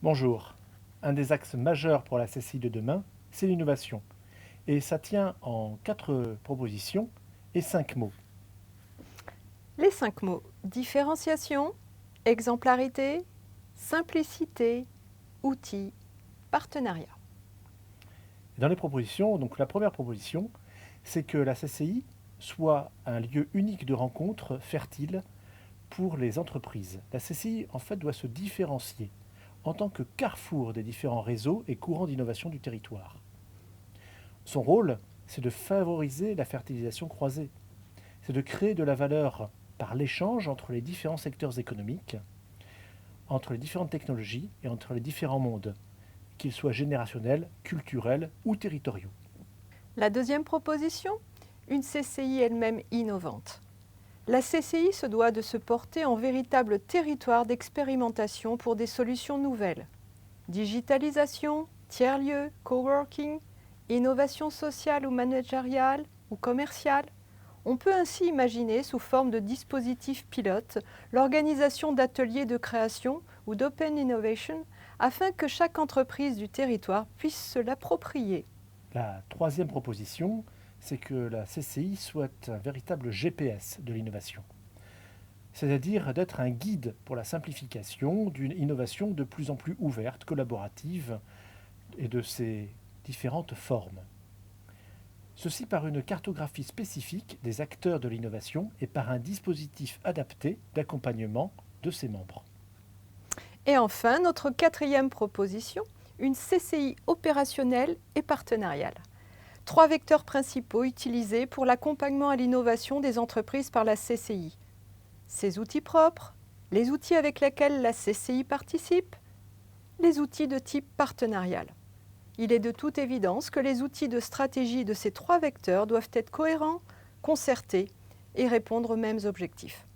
Bonjour. Un des axes majeurs pour la CCI de demain, c'est l'innovation. Et ça tient en 4 propositions et 5 mots. Les 5 mots: différenciation, exemplarité, simplicité, outils, partenariat. Dans les propositions, donc la première proposition, c'est que la CCI soit un lieu unique de rencontre fertile pour les entreprises. La CCI, en fait, doit se différencier en tant que carrefour des différents réseaux et courants d'innovation du territoire. Son rôle, c'est de favoriser la fertilisation croisée, c'est de créer de la valeur par l'échange entre les différents secteurs économiques, entre les différentes technologies et entre les différents mondes, qu'ils soient générationnels, culturels ou territoriaux. La deuxième proposition: une CCI elle-même innovante. La CCI se doit de se porter en véritable territoire d'expérimentation pour des solutions nouvelles. Digitalisation, tiers-lieux, coworking, innovation sociale ou managériale ou commerciale. On peut ainsi imaginer, sous forme de dispositifs pilotes, l'organisation d'ateliers de création ou d'open innovation afin que chaque entreprise du territoire puisse se l'approprier. La troisième proposition, c'est que la CCI soit un véritable GPS de l'innovation, c'est-à-dire d'être un guide pour la simplification d'une innovation de plus en plus ouverte, collaborative et de ses différentes formes. Ceci par une cartographie spécifique des acteurs de l'innovation et par un dispositif adapté d'accompagnement de ses membres. Et enfin, notre quatrième proposition: une CCI opérationnelle et partenariale. 3 vecteurs principaux utilisés pour l'accompagnement à l'innovation des entreprises par la CCI. Ses outils propres, les outils avec lesquels la CCI participe, les outils de type partenarial. Il est de toute évidence que les outils de stratégie de ces 3 vecteurs doivent être cohérents, concertés et répondre aux mêmes objectifs.